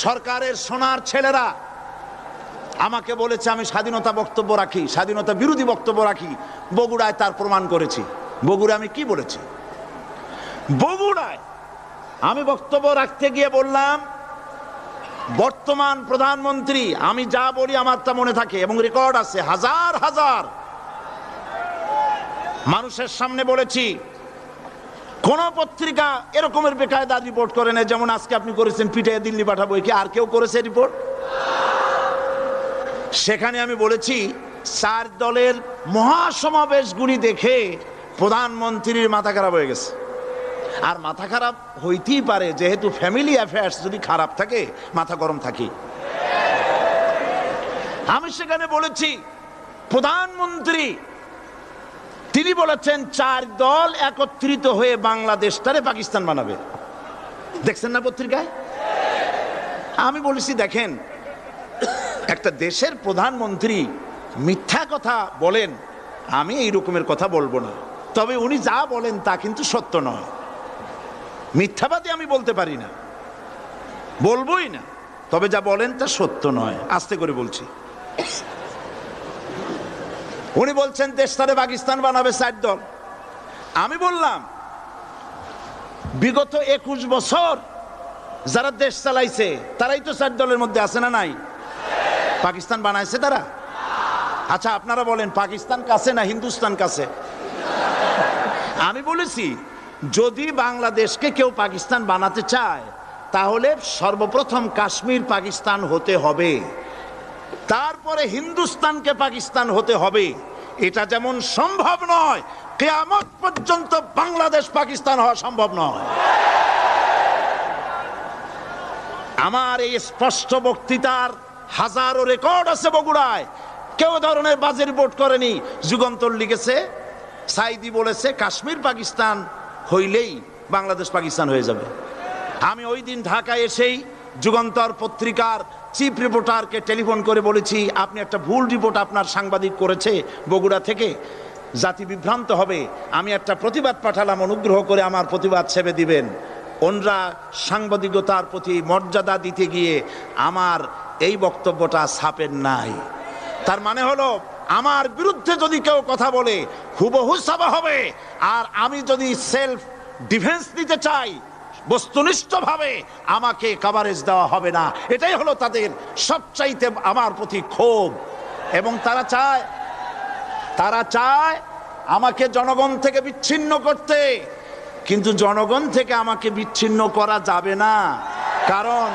সরকারের সোনার ছেলেরা আমাকে বলেছে আমি স্বাধীনতা বক্তব্য রাখি, স্বাধীনতা বিরোধী বক্তব্য রাখি। বগুড়ায় তার প্রমাণ করেছি। বগুড়া আমি কি বলেছি? বগুড়ায় আমি বক্তব্য রাখতে গিয়ে বললাম, বর্তমান প্রধানমন্ত্রী, আমি যা বলি আমার তা মনে থাকে এবং রেকর্ড আছে, হাজার হাজার মানুষের সামনে বলেছি। কোন পত্রিকা এরকমের বেকায়দা রিপোর্ট করে না যেমন আজকে আপনি করেছেন, পিঠে দিল্লি পাঠাবো। কি আর কেউ করেছে রিপোর্ট? সেখানে আমি বলেছি 4 দলের মহাসমাবেশগুলি দেখে প্রধানমন্ত্রীর মাথা খারাপ হয়ে গেছে। আর মাথা খারাপ হইতেই পারে, যেহেতু ফ্যামিলি অ্যাফেয়ার্স যদি খারাপ থাকে মাথা গরম থাকে। আমি সেখানে বলেছি প্রধানমন্ত্রী তিনি বলেছেন 4 দল একত্রিত হয়ে বাংলাদেশটারে পাকিস্তান বানাবে। দেখছেন না পত্রিকায়? আমি বলেছি দেখেন, একটা দেশের প্রধানমন্ত্রী মিথ্যা কথা বলেন, আমি এই রকমের কথা বলবো না। তবে উনি যা বলেন তা কিন্তু সত্য নয়। মিথ্যাবাদী আমি বলতে পারি না, বলবোই না। তবে যা বলেন তা সত্য নয়। আস্তে করে বলছি। উনি বলছেন দেশটারে পাকিস্তান বানাবে 4 দল। আমি বললাম বিগত 21 বছর যারা দেশ চালাইছে তারাই তো 4 দলের মধ্যে আছে না নাই? পাকিস্তান বানাইছে তারা? আচ্ছা আপনারা বলেন পাকিস্তান কাছে না হিন্দুস্তান কাছে? আমি বলেছি যদি বাংলাদেশকে কেউ পাকিস্তান বানাতে চায় তাহলে সর্বপ্রথম কাশ্মীর পাকিস্তান হতে হবে, তারপরে হিন্দুস্তানকে পাকিস্তান হতে হবে। এটা যেমন সম্ভব নয়, কিয়ামত পর্যন্ত বাংলাদেশ পাকিস্তান হওয়া সম্ভব নয়। আমার এই স্পষ্ট বক্তৃতার হাজারো রেকর্ড আছে বগুড়ায়। কেউ ধরনের বাজে রিপোর্ট করেনি। যুগান্তর লিখেছে, সাইদি বলেছে কাশ্মীর পাকিস্তান হইলেই বাংলাদেশ পাকিস্তান হয়ে যাবে। আমি ওই দিন ঢাকায় এসেই যুগান্তর পত্রিকার চিফ রিপোর্টারকে টেলিফোন করে বলেছি আপনি একটা ভুল রিপোর্ট আপনার সাংবাদিক করেছে বগুড়া থেকে, জাতি বিভ্রান্ত হবে। আমি একটা প্রতিবাদ পাঠালাম, অনুগ্রহ করে আমার প্রতিবাদ ছেপে দিবেন। ওনরা সাংবাদিকতার প্রতি মর্যাদা দিতে গিয়ে আমার এই বক্তব্যটা ছাপেন নাই। তার মানে হলো আমার বিরুদ্ধে যদি কেউ কথা বলে হুবহু ছাপা হবে, আর আমি যদি সেলফ ডিফেন্স দিতে চাই বস্তুনিষ্ঠভাবে আমাকে কভারেজ দেওয়া হবে না। এটাই হলো তাদের সবচাইতে আমার প্রতি ক্ষোভ। এবং তারা চায় আমাকে জনগণ থেকে বিচ্ছিন্ন করতে, কিন্তু জনগণ থেকে আমাকে বিচ্ছিন্ন করা যাবে না। কারণ